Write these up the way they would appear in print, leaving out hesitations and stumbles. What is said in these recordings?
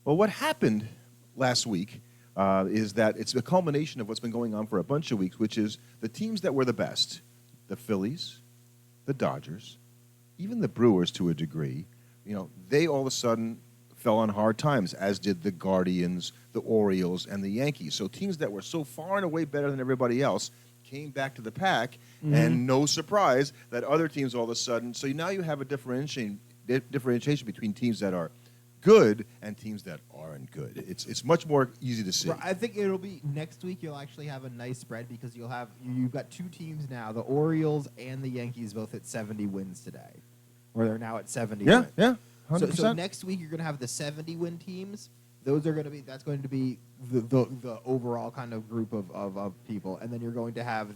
Well, what happened last week is that it's a culmination of what's been going on for a bunch of weeks, which is the teams that were the best, the Phillies, the Dodgers, even the Brewers to a degree, they all of a sudden fell on hard times, as did the Guardians, the Orioles, and the Yankees. So teams that were so far and away better than everybody else came back to the pack, and no surprise that other teams all of a sudden. So now you have a differentiation between teams that are good and teams that aren't good. It's much more easy to see. I think it'll be next week. You'll actually have a nice spread because you've got two teams now. The Orioles and the Yankees both at 70 wins today, or they're now at 70. Yeah, wins. yeah. 100%. So next week you're going to have the 70-win teams. That's going to be the overall kind of group of people, and then you're going to have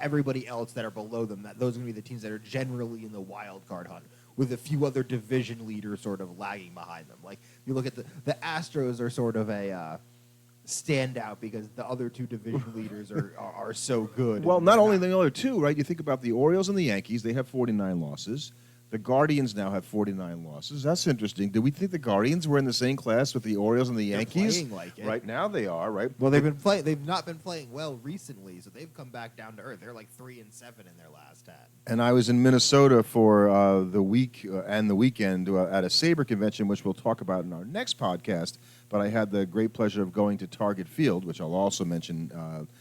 everybody else that are below them. Those are going to be the teams that are generally in the wild card hunt, with a few other division leaders sort of lagging behind them. Like you look at the Astros are sort of a standout because the other two division leaders are so good. Well, not only the other two, right? You think about the Orioles and the Yankees; they have 49 losses. The Guardians now have 49 losses. That's interesting. Do we think the Guardians were in the same class with the Orioles and the Yankees? They're playing like it. Right now they are, right? Well, they've not been playing well recently, so they've come back down to earth. They're like 3-7 in their last 10. And I was in Minnesota for the week and the weekend at a Sabre convention, which we'll talk about in our next podcast. But I had the great pleasure of going to Target Field, which I'll also mention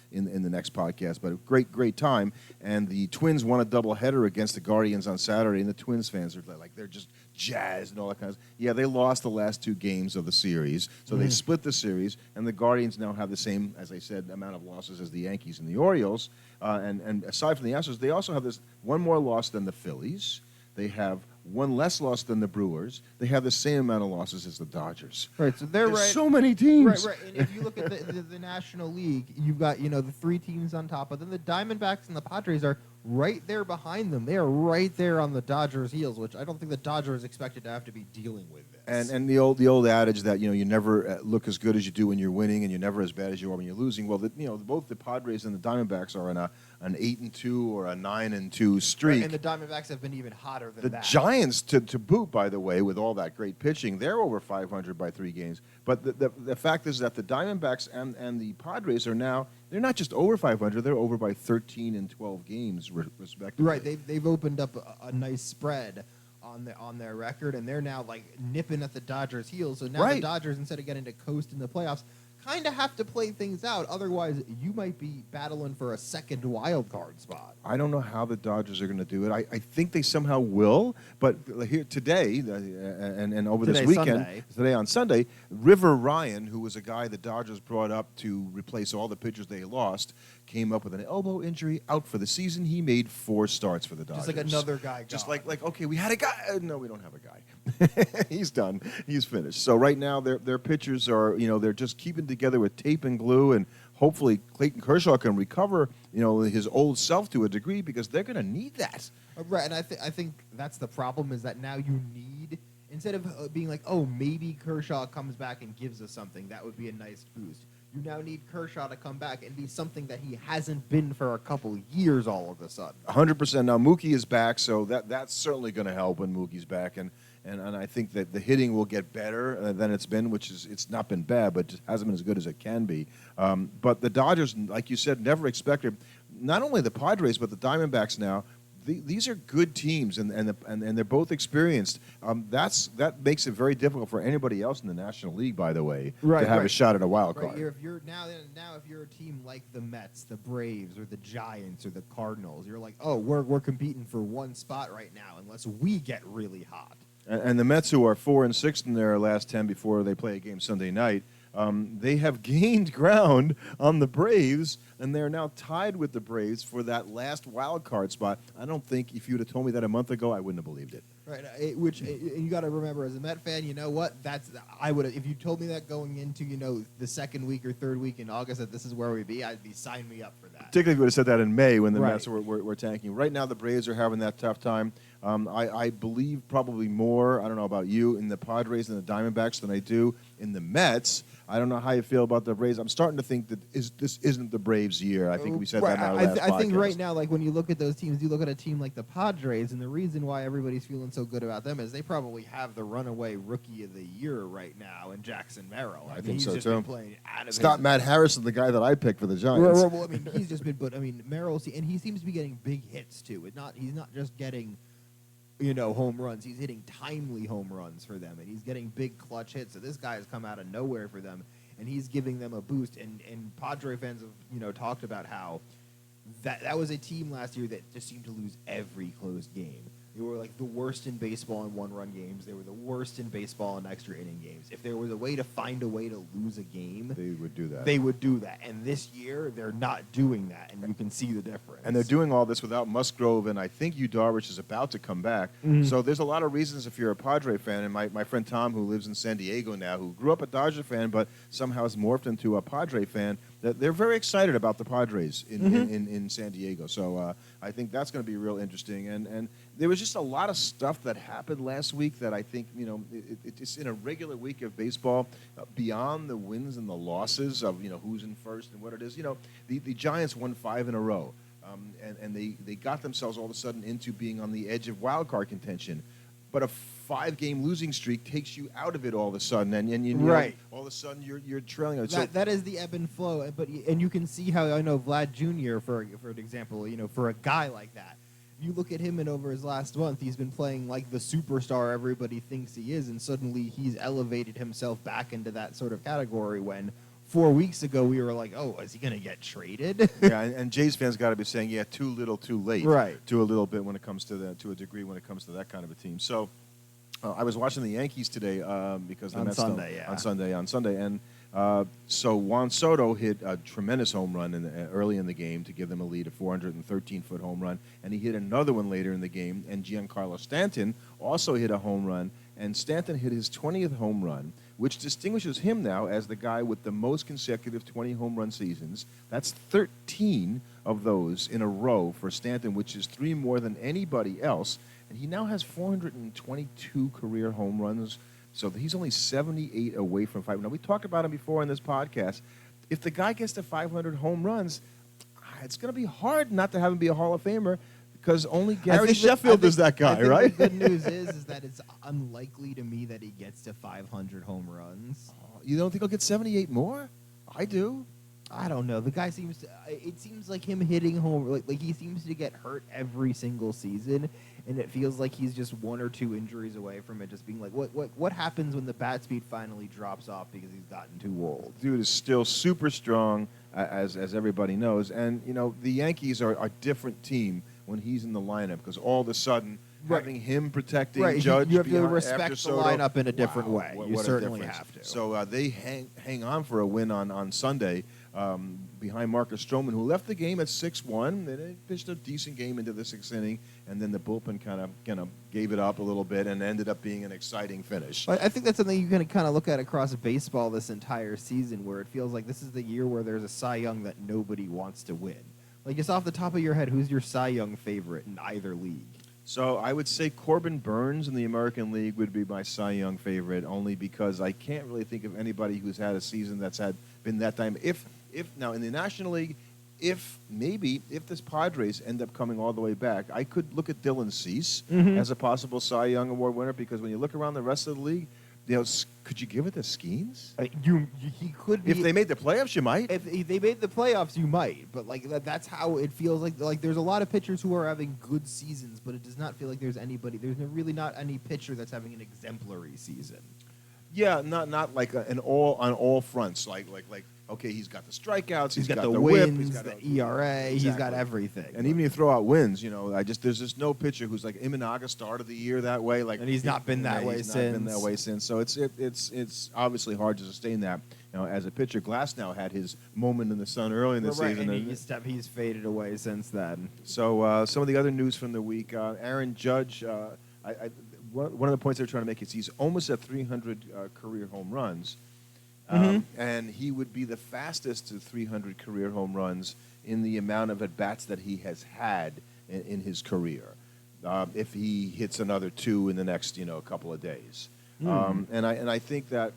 in the next podcast. But a great time. And the Twins won a doubleheader against the Guardians on Saturday, and the Twins fans are like, they're just jazzed and all that kind of stuff. Yeah, they lost the last two games of the series, so they split the series, and the Guardians now have the same, as I said, amount of losses as the Yankees and the Orioles. And aside from the Astros, they also have this one more loss than the Phillies. They have one less loss than the Brewers. They have the same amount of losses as the Dodgers. Right, so there's right. So many teams. Right. And if you look at the National League, you've got the three teams on top, but then the Diamondbacks and the Padres are right there behind them. They are right there on the Dodgers' heels, which I don't think the Dodgers expected to have to be dealing with this. And the old adage that you never look as good as you do when you're winning, and you're never as bad as you are when you're losing. Well, both the Padres and the Diamondbacks are in an 8-2 or a 9-2 streak. Right, and the Diamondbacks have been even hotter than that. The Giants, to boot, by the way, with all that great pitching, they're over 500 by 3 games. But the fact is that the Diamondbacks and the Padres are now, they're not just over 500, they're over by 13 and 12 games, respectively. Right, they've opened up a nice spread on their record, and they're now like nipping at the Dodgers' heels. So now the Dodgers, instead of getting to coast in the playoffs, kind of have to play things out. Otherwise, you might be battling for a second wild card spot. I don't know how the Dodgers are going to do it. I think they somehow will, but here today and over this weekend, today on Sunday, River Ryan, who was a guy the Dodgers brought up to replace all the pitchers they lost, came up with an elbow injury, out for the season. He made 4 starts for the Dodgers. Just like another guy. Just like okay, we had a guy. No, we don't have a guy. He's done. He's finished. So right now, their pitchers are, they're just keeping together with tape and glue, and hopefully Clayton Kershaw can recover, his old self to a degree, because they're going to need that. Right, and I think that's the problem, is that now you need, instead of being like, oh, maybe Kershaw comes back and gives us something, that would be a nice boost. You now need Kershaw to come back and be something that he hasn't been for a couple of years all of a sudden. 100%. Now, Mookie is back, so that's certainly going to help when Mookie's back. And I think that the hitting will get better than it's been, it's not been bad, but just hasn't been as good as it can be. But the Dodgers, like you said, never expected, not only the Padres, but the Diamondbacks now, these are good teams, and they're both experienced. That makes it very difficult for anybody else in the National League, by the way, to have a shot at a wild card. If you're if you're a team like the Mets, the Braves, or the Giants, or the Cardinals, you're like, oh, we're competing for one spot right now unless we get really hot. And the Mets, who are 4-6 in their last 10 before they play a game Sunday night, they have gained ground on the Braves, and they're now tied with the Braves for that last wild card spot. I don't think, if you would have told me that a month ago, I wouldn't have believed it. Right, which you got to remember, as a Met fan, you know what? I would have, if you told me that going into the second week or third week in August that this is where we'd be, I'd be sign me up for that. Particularly if you would have said that in May when the Mets were tanking. Right now, the Braves are having that tough time. I believe probably more, I don't know about you, in the Padres and the Diamondbacks than I do in the Mets. I don't know how you feel about the Braves. I'm starting to think that this isn't the Braves' year. I think we said that in our last podcast. I think right now, like when you look at those teams, you look at a team like the Padres, and the reason why everybody's feeling so good about them is they probably have the runaway rookie of the year right now in Jackson Merrill. I mean, think he's so just too. been playing out of It's not Matt Harrison, the guy that I picked for the Giants. Well, I mean, he's just been, but I mean, Merrill, and he seems to be getting big hits too. He's not just getting, home runs. He's hitting timely home runs for them, and he's getting big clutch hits. So this guy has come out of nowhere for them, and he's giving them a boost. And Padre fans have talked about how that was a team last year that just seemed to lose every close game. They were like the worst in baseball in one-run games. They were the worst in baseball in extra inning games. If there was a way to find a way to lose a game, they would do that. They would do that. And this year, they're not doing that, and you can see the difference. And they're doing all this without Musgrove, and I think Yu Darvish is about to come back. Mm-hmm. So there's a lot of reasons if you're a Padre fan, and my friend Tom, who lives in San Diego now, who grew up a Dodger fan but somehow has morphed into a Padre fan, that they're very excited about the Padres in San Diego. So I think that's going to be real interesting. And there was just a lot of stuff that happened last week that I think, it's in a regular week of baseball, beyond the wins and the losses of, who's in first and what it is. The Giants won 5 in a row, and they got themselves all of a sudden into being on the edge of wild card contention. But a 5-game losing streak takes you out of it all of a sudden, and right. All of a sudden you're trailing. That is the ebb and flow, and you can see how Vlad Jr. for an example, for a guy like that, you look at him and over his last month, he's been playing like the superstar everybody thinks he is, and suddenly he's elevated himself back into that sort of category when 4 weeks ago we were like, oh, is he going to get traded? Yeah, and Jays fans got to be saying, yeah, too little, too late. Right. To a little bit when it comes to a degree when it comes to that kind of a team. So I was watching the Yankees today because the Mets on Sunday, and so Juan Soto hit a tremendous home run early in the game to give them a lead, a 413-foot home run, and he hit another one later in the game. And Giancarlo Stanton also hit a home run, and Stanton hit his 20th home run, which distinguishes him now as the guy with the most consecutive 20 home run seasons. That's 13 of those in a row for Stanton, which is 3 more than anybody else. And he now has 422 career home runs, so he's only 78 away from 500. Now, we talked about him before in this podcast. If the guy gets to 500 home runs, it's going to be hard not to have him be a Hall of Famer, because only Gary Sheffield is that guy, right? The good news is that it's unlikely to me that he gets to 500 home runs. You don't think he'll get 78 more? I do. I don't know. The guy seems to. It seems like him hitting home. Like he seems to get hurt every single season, and it feels like he's just 1 or 2 injuries away from it just being like, what happens when the bat speed finally drops off because he's gotten too old? Dude is still super strong, as everybody knows, and the Yankees are a different team when he's in the lineup, because all of a sudden having him protecting Judge, you have to respect the Soto, lineup in a different way. What you a certainly difference. have to. So they hang on for a win on Sunday. Behind Marcus Stroman, who left the game at 6-1. They pitched a decent game into the 6th inning, and then the bullpen kind of gave it up a little bit and ended up being an exciting finish. I think that's something you can kind of look at across baseball this entire season, where it feels like this is the year where there's a Cy Young that nobody wants to win. Like, just off the top of your head, who's your Cy Young favorite in either league? So I would say Corbin Burns in the American League would be my Cy Young favorite, only because I can't really think of anybody who's had a season that's been that time. If now in the National League, if this Padres end up coming all the way back, I could look at Dylan Cease as a possible Cy Young Award winner, because when you look around the rest of the league, could you give it to Skeens? He could be. If they made the playoffs, you might. If they made the playoffs, you might. But that's how it feels like. Like, there's a lot of pitchers who are having good seasons, but it does not feel like there's anybody. There's really not any pitcher that's having an exemplary season. Yeah, not like on all fronts. Like okay, he's got the strikeouts, he's got the whip, wins, he's got the ERA, exactly. He's got everything. And even if you throw out wins, there's just no pitcher who's like Imanaga started the year that way. Like, and he's not been that way since. So it's obviously hard to sustain that. As a pitcher, Glasnow had his moment in the sun early in the season, and he's faded away since then. So some of the other news from the week: Aaron Judge. One of the points they're trying to make is he's almost at 300 career home runs. And he would be the fastest to 300 career home runs in the amount of at-bats that he has had in his career. if he hits another 2 in the next couple of days. And I think that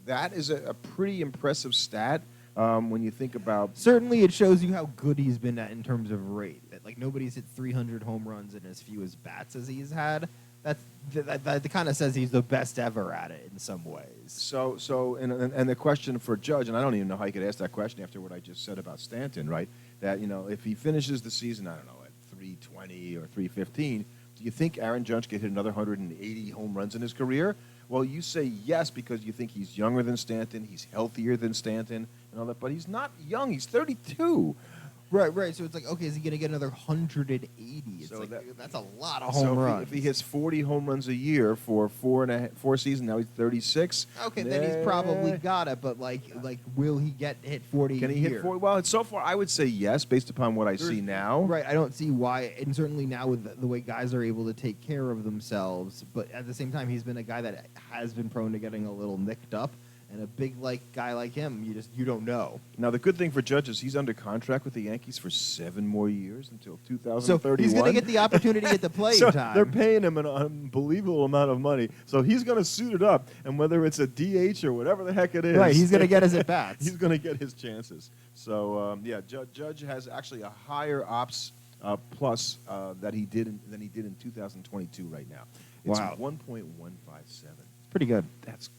that is a pretty impressive stat when you think about. Certainly, it shows you how good he's been at in terms of rate. That like nobody's hit 300 home runs in as few as bats as he's had. That kind of says he's the best ever at it in some ways. And the question for Judge, and I don't even know how you could ask that question after what I just said about Stanton, right? That if he finishes the season, I don't know, at 320 or 315, do you think Aaron Judge could hit another 180 home runs in his career? Well, you say yes because you think he's younger than Stanton, he's healthier than Stanton, and all that. But he's not young; he's 32. Right. So it's like, okay, is he going to get another 180? It's So like that- that's a lot of home runs. If he hits 40 home runs a year for four seasons, now he's 36. Okay, then he's probably got it. But like, will he hit 40? Can he hit 40? Well, so far I would say yes, based upon what I see now. Right. I don't see why, and certainly now with the way guys are able to take care of themselves. But at the same time, he's been a guy that has been prone to getting a little nicked up. And a big guy like him, you don't know. Now the good thing for Judge is he's under contract with the Yankees for 7 more years until 2031. So he's going to get the opportunity at the playing so time. They're paying him an unbelievable amount of money, so he's going to suit it up. And whether it's a DH or whatever the heck it is, right? He's going to get his at bats. He's going to get his chances. So Judge has actually a higher ops plus than he did in 2022 right now. It's Wow. 1.157. Pretty good. That's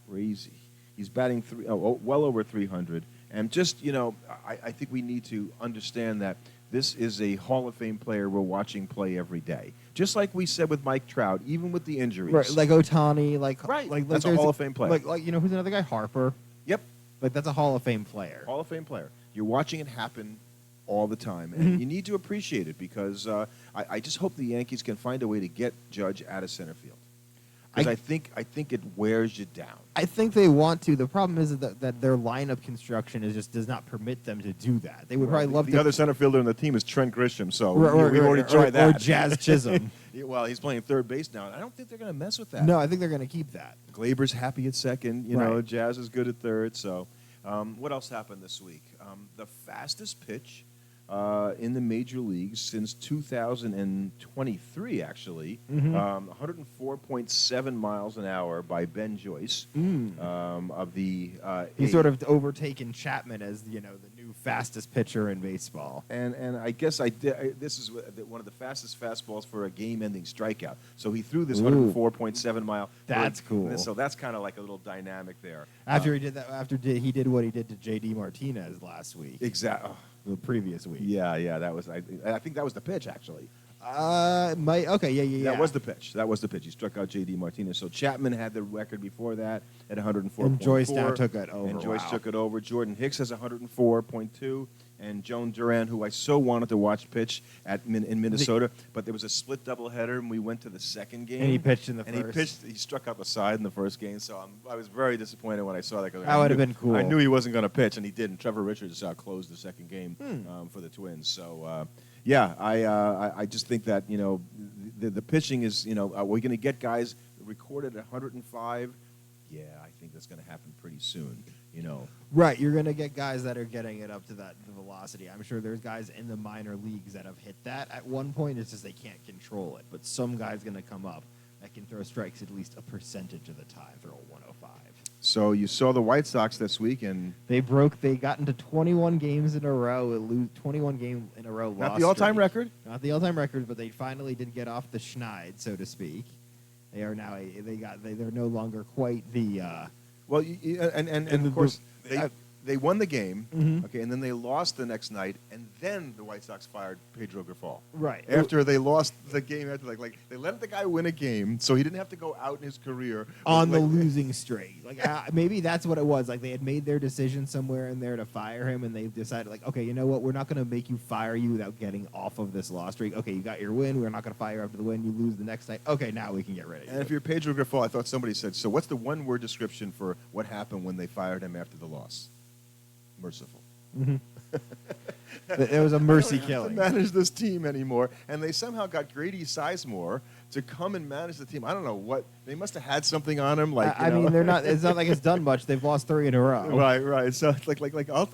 crazy. He's batting well over 300. And just, I think we need to understand that this is a Hall of Fame player we're watching play every day. Just like we said with Mike Trout, even with the injuries. Right, like Ohtani, That's a Hall of Fame player. Like who's another guy? Harper. Yep. Like that's a Hall of Fame player. Hall of Fame player. You're watching it happen all the time. And you need to appreciate it because I just hope the Yankees can find a way to get Judge out of center field. Because I think it wears you down. I think they want to. The problem is that their lineup construction does not permit them to do that. They would probably love the to. other center fielder on the team is Trent Grisham, so we've already tried that. Or Jazz Chisholm. Well, he's playing third base now, and I don't think they're going to mess with that. No, I think they're going to keep that. Glaber's happy at second. Right. Jazz is good at third. So, what else happened this week? The fastest pitch in the major leagues since 2023, actually, 104.7 miles an hour by Ben Joyce of the. He's sort of overtaken Chapman as the new fastest pitcher in baseball. And I guess this is one of the fastest fastballs for a game-ending strikeout. So he threw this 104.7 mile. That's cool. So that's kind of like a little dynamic there. After he did that, he did what he did to J.D. Martinez last week. Exactly. The previous week. Yeah. That was. I think that was the pitch actually. Yeah. That was the pitch. He struck out J.D. Martinez. So Chapman had the record before that at 104.4. And Joyce now took it over. And Joyce took it over. Jordan Hicks has 104.2. And Joan Duran, who I so wanted to watch pitch in Minnesota, but there was a split doubleheader, and we went to the second game. And he pitched in the first. He struck out the side in the first game, so I was very disappointed when I saw that. That would have been cool. I knew he wasn't going to pitch, and he didn't. Trevor Richards closed the second game for the Twins. So, I just think that, the pitching is, are we going to get guys recorded at 105? Yeah, I think that's going to happen pretty soon. Right, you're going to get guys that are getting it up to the velocity. I'm sure there's guys in the minor leagues that have hit that at one point. It's just they can't control it. But some guy's going to come up that can throw strikes at least a percentage of the time, throw a 105. So you saw the White Sox this week, and they got into 21 games in a row, 21 game in a row. Not the all-time record. Not the all-time record, but they finally did get off the schneid, so to speak. They are now they're no longer quite the. Well, and of course they won the game, okay, and then they lost the next night, and then the White Sox fired Pedro Grifol. Right. After they lost the game, after they let the guy win a game, so he didn't have to go out in his career on the losing streak. Maybe that's what it was. Like they had made their decision somewhere in there to fire him, and they decided, okay, you know what? We're not going to make you fire you without getting off of this loss streak. Okay, you got your win. We're not going to fire you after the win. You lose the next night. Okay, now we can get rid of you. And if you're Pedro Grifol, I thought somebody said, so what's the one-word description for what happened when they fired him after the loss? Merciful. It was a mercy killing. To manage this team anymore, and they somehow got Grady Sizemore to come and manage the team. I don't know what they must have had something on him. Mean, they're not. It's not like it's done much. They've lost 3 in a row. Right. So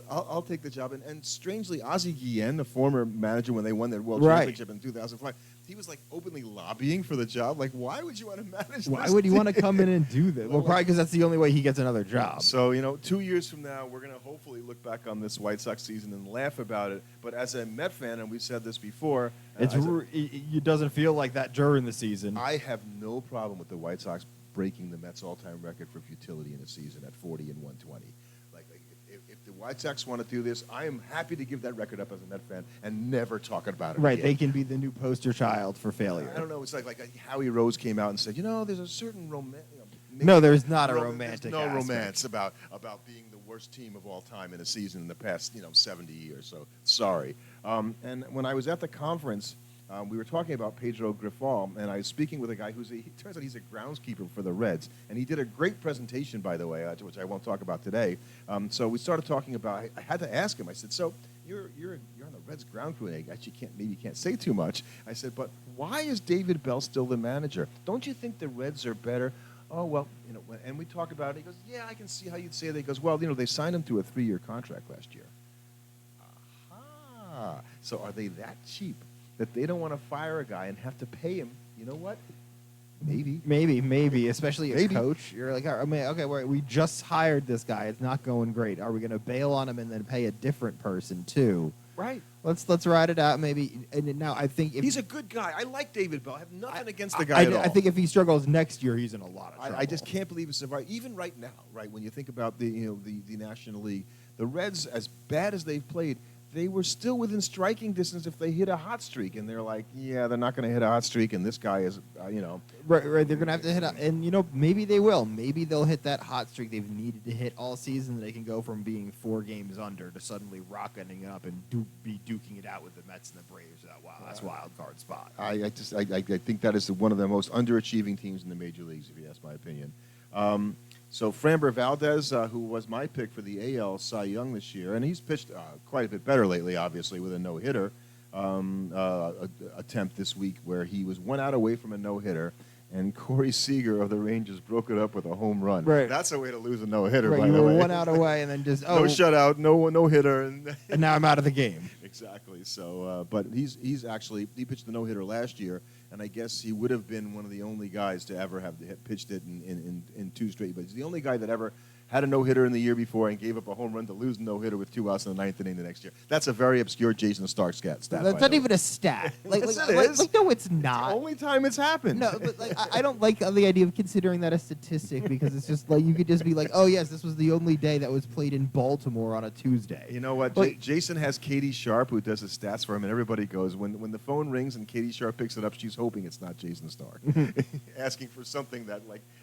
I'll take the job. And strangely, Ozzie Guillen, the former manager when they won their World Championship in 2005, he was like openly lobbying for the job. Like, why would you want to manage? Why this would you want to team? come in and do this? Well, probably because that's the only way he gets another job. So, 2 years from now, we're going to hopefully look back on this White Sox season and laugh about it. But as a Met fan, and we've said this before, It doesn't feel like that during the season. I have no problem with the White Sox breaking the Mets' all-time record for futility in a season at 40 and 120. If the White Sox want to do this, I am happy to give that record up as a Met fan and never talk about it Right, again. they can be the new poster child for failure. I don't know. It's like Howie Rose came out and said, there's a certain No, there's not a romantic There's no aspect. romance about being the worst team of all time in a season in the past 70 years. So sorry. And when I was at the conference, we were talking about Pedro Grifol, and I was speaking with a guy it turns out he's a groundskeeper for the Reds, and he did a great presentation, by the way, which I won't talk about today. So we started talking about. I had to ask him. I said, "So you're on the Reds ground crew, and I actually can't say too much." I said, "But why is David Bell still the manager? Don't you think the Reds are better?" Oh, well, and we talk about it. He goes, "Yeah, I can see how you'd say that." He goes, "Well, they signed him to a 3-year contract last year." Aha. So are they that cheap that they don't want to fire a guy and have to pay him? You know what? Maybe, especially as Maybe. coach. You're like, okay, we just hired this guy. It's not going great. Are we going to bail on him and then pay a different person too? Right. Let's ride it out. Maybe. And now I think He's a good guy. I like David Bell. I have nothing against the guy at all. I think if he struggles next year, he's in a lot of trouble. I just can't believe it's survived. Even right now, right when you think about the National League, the Reds, as bad as they've played, they were still within striking distance if they hit a hot streak, and they're like, yeah, they're not going to hit a hot streak, and this guy is, Right. They're going to have to hit, and maybe they will. Maybe they'll hit that hot streak they've needed to hit all season. They can go from being 4 games under to suddenly rocketing up and be duking it out with the Mets and the Braves. That's a wild card spot. I think that is one of the most underachieving teams in the major leagues, if you ask my opinion. So Framber Valdez, who was my pick for the AL Cy Young this year, and he's pitched quite a bit better lately, obviously, with a no-hitter attempt this week where he was 1 out away from a no-hitter, and Corey Seager of the Rangers broke it up with a home run. Right. That's a way to lose a no-hitter, Right, by you the were way. 1 out away and then just, no shutout, no-hitter. And now I'm out of the game. Exactly. So, but he pitched the no-hitter last year, and I guess he would have been one of the only guys to ever have pitched it in 2 straight. But he's the only guy that ever had a no-hitter in the year before and gave up a home run to lose a no-hitter with 2 outs in the 9th inning the next year. That's a very obscure Jason Stark stat. That's not even a stat. Yes, it is. No, it's not. It's the only time it's happened. No, but I don't like the idea of considering that a statistic because it's just like you could just be like, oh yes, this was the only day that was played in Baltimore on a Tuesday. You know what? Jason has Katie Sharp who does his stats for him, and everybody goes when the phone rings and Katie Sharp picks it up, she's hoping it's not Jason Stark, asking for something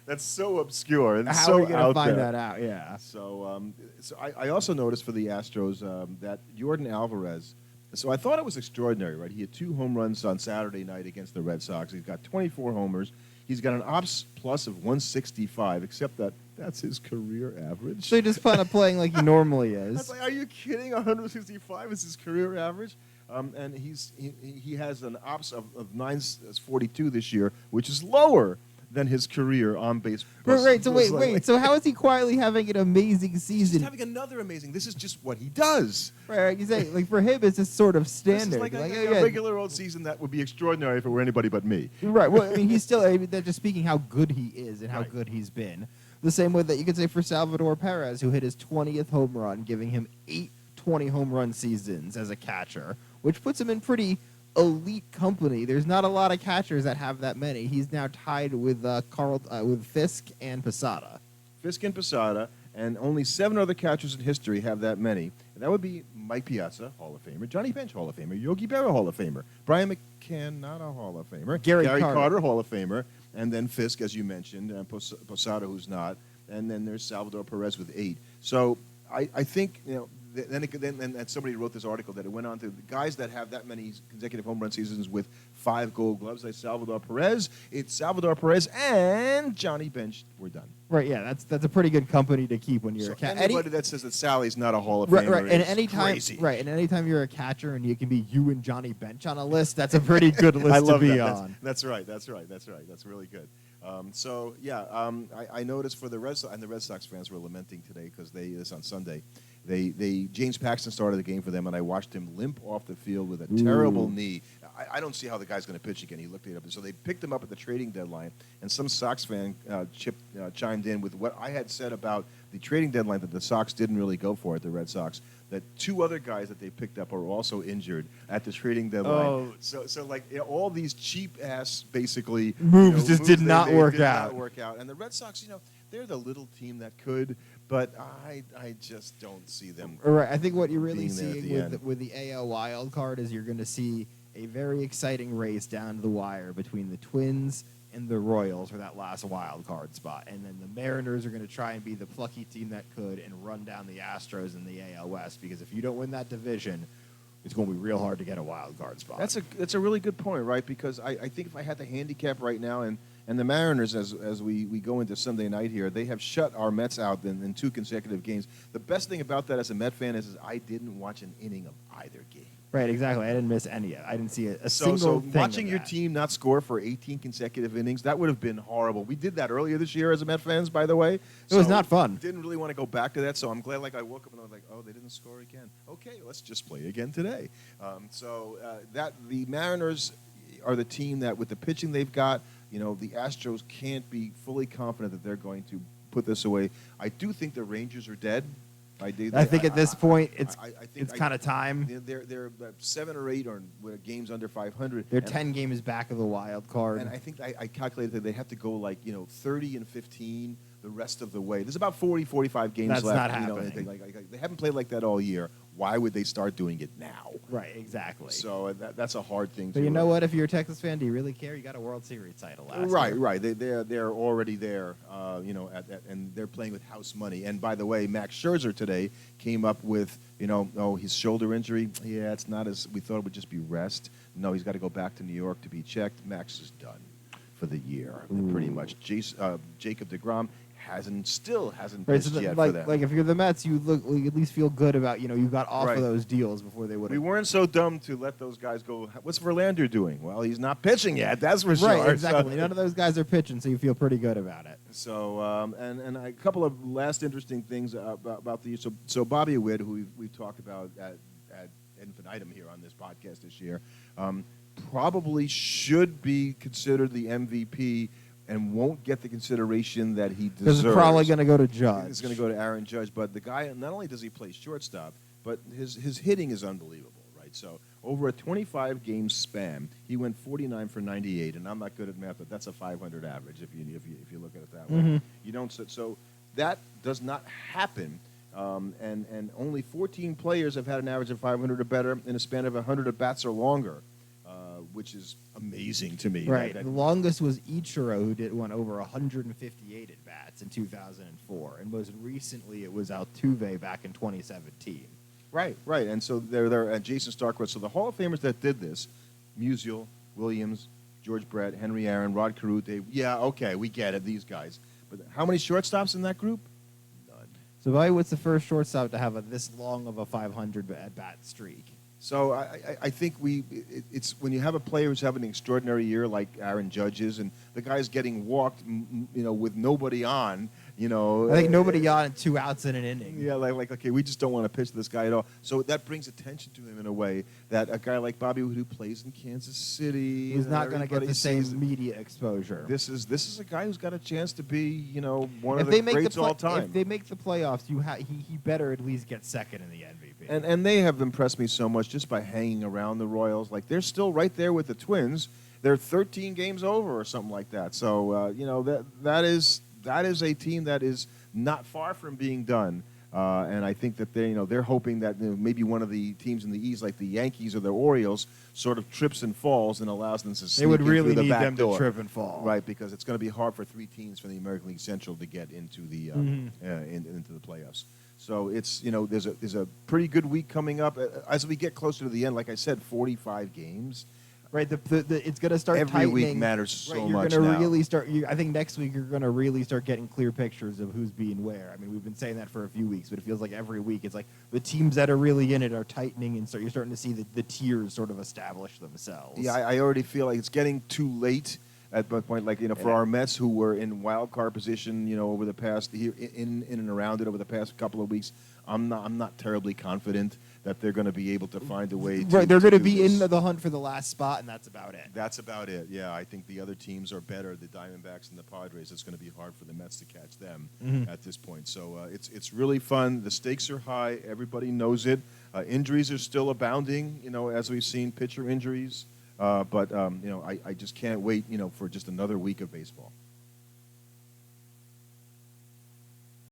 that's so obscure and How so are we gonna out find there. that out? Yeah. So I also noticed for the Astros that Yordan Alvarez. So I thought it was extraordinary, right? He had 2 home runs on Saturday night against the Red Sox. He's got 24 homers. He's got an ops plus of 165, except that's his career average. So he just kind of playing like he normally is. That's like, are you kidding? 165 is his career average, and he has an ops of 942 this year, which is lower than his career on base. Right. So wait. So how is he quietly having an amazing season? He's having another amazing. This is just what he does. Right. You say like for him, it's just sort of standard. This is like a regular old season that would be extraordinary if it were anybody but me. Right. Well, I mean, he's still. They're just speaking how good he is and how good he's been. The same way that you could say for Salvador Perez, who hit his 20th home run, giving him 8 20 home run seasons as a catcher, which puts him in pretty elite company. There's not a lot of catchers that have that many. He's now tied with with Fisk and Posada. Fisk and Posada, and only 7 other catchers in history have that many. And that would be Mike Piazza, Hall of Famer, Johnny Bench, Hall of Famer, Yogi Berra, Hall of Famer, Brian McCann, not a Hall of Famer, Gary Carter, Hall of Famer, and then Fisk, as you mentioned, and Posada, who's not, and then there's Salvador Perez with 8. So I think, then somebody wrote this article that it went on to the guys that have that many consecutive home run seasons with 5 Gold Gloves, like Salvador Perez. It's Salvador Perez and Johnny Bench. We're done. Right. Yeah. That's a pretty good company to keep when you're a catcher. Anybody that says that Sally's not a Hall of Famer right. And is anytime, crazy. right. And anytime you're a catcher and you can be you and Johnny Bench on a list, that's a pretty good list to be on. That's right. That's really good. I noticed for the Red Sox, and the Red Sox fans were lamenting today because this on Sunday. James Paxton started the game for them, and I watched him limp off the field with a terrible knee. I don't see how the guy's going to pitch again. He looked it up. So they picked him up at the trading deadline, and some Sox fan chimed in with what I had said about the trading deadline that the Sox didn't really go for it, the Red Sox, that two other guys that they picked up are also injured at the trading deadline. Oh. So like all these cheap-ass, basically, Moves just did not they work did out. not work out. And the Red Sox, they're the little team that could, but I just don't see them. Right. I think what you're really being there at seeing the end. with the AL wild card is you're going to see a very exciting race down to the wire between the Twins and the Royals for that last wild card spot. And then the Mariners are going to try and be the plucky team that could and run down the Astros in the AL West, because if you don't win that division, it's going to be real hard to get a wild card spot. That's a really good point, right? Because I think if I had the handicap right now, and the Mariners, as we go into Sunday night here, they have shut our Mets out in 2 consecutive games. The best thing about that as a Met fan is I didn't watch an inning of either game. Right, exactly. I didn't miss any. I didn't see a single So thing watching of your that. team not score for 18 consecutive innings, that would have been horrible. We did that earlier this year as a Met fans, by the way. It was not fun. Didn't really want to go back to that, so I'm glad I woke up and I was like, oh, they didn't score again. Okay, let's just play again today. The Mariners are the team that, with the pitching they've got, the Astros can't be fully confident that they're going to put this away. I do think the Rangers are dead. I think at this point, it's kind of time. They're 7 or 8 games under 500. They're 10 games back of the wild card. And I think I calculated that they have to go 30 and 15 the rest of the way. There's about 40, 45 games That's left. not happening. They haven't played like that all year. Why would they start doing it now? Right, exactly. So that's a hard thing. But you know what? If you're a Texas fan, do you really care? You got a World Series title last year. Right. They're already there, and they're playing with house money. And by the way, Max Scherzer today came up with, his shoulder injury. Yeah, it's not as we thought it would just be rest. No, he's got to go back to New York to be checked. Max is done for the year, pretty much. Jacob DeGrom still hasn't pitched yet for them. Like if you're the Mets, you at least feel good about you got off of those deals before they would. We weren't so dumb to let those guys go. What's Verlander doing? Well, he's not pitching yet. That's for sure. Right, exactly. So, none of those guys are pitching, so you feel pretty good about it. So, and a couple of last interesting things about the so Bobby Witt, who we've talked about at infinitum here on this podcast this year, probably should be considered the MVP. And won't get the consideration that he deserves. Because it's probably going to go to Judge. It's going to go to Aaron Judge. But the guy, not only does he play shortstop, but his hitting is unbelievable, right? So over a 25-game span, he went 49 for 98. And I'm not good at math, but that's a 500 average if you look at it that way. You don't. So that does not happen. And only 14 players have had an average of 500 or better in a span of 100 at bats or longer. Which is amazing to me. Right. The longest was Ichiro, who won over 158 at bats in 2004, and most recently it was Altuve back in 2017. Right. And so they're at Jason Starkwood. So the Hall of Famers that did this: Musial, Williams, George Brett, Henry Aaron, Rod Carew. Okay, we get it. These guys. But how many shortstops in that group? None. So what's the first shortstop to have this long of a 500 at bat streak? So I think it's when you have a player who's having an extraordinary year like Aaron Judge is, and the guy's getting walked, with nobody on, I think nobody on and 2 outs in an inning. Yeah, okay, we just don't want to pitch this guy at all. So that brings attention to him in a way that a guy like Bobby Wood, who plays in Kansas City, he's not going to get the same media exposure. This is a guy who's got a chance to be, one of the greats all time. If they make the playoffs, he better at least get second in the MVP. And they have impressed me so much just by hanging around the Royals. Like, they're still right there with the Twins. They're 13 games over or something like that. So, that is a team that is not far from being done. And I think that they're hoping that maybe one of the teams in the East, like the Yankees or the Orioles, sort of trips and falls and allows them to sneak They would really through the need back them door. to trip and fall. Right, because it's going to be hard for 3 teams from the American League Central to get into the into the playoffs. So it's there's a pretty good week coming up as we get closer to the end. Like I said, 45 games. Right, it's going to start every tightening. week matters so much You're going now. to really start. I think next week you're going to really start getting clear pictures of who's being where. I mean, we've been saying that for a few weeks, but it feels like every week it's like the teams that are really in it are tightening, and you're starting to see the tiers sort of establish themselves. Yeah, I already feel like it's getting too late at that point, like, for our Mets who were in wild card position, over the past in and around it over the past couple of weeks, I'm not terribly confident that they're going to be able to find a way. Right, they're going to be this. in the hunt for the last spot, and that's about it. That's about it. Yeah, I think the other teams are better. The Diamondbacks and the Padres. It's going to be hard for the Mets to catch them at this point. So it's really fun. The stakes are high. Everybody knows it. Injuries are still abounding. As we've seen, pitcher injuries. But I just can't wait. For just another week of baseball.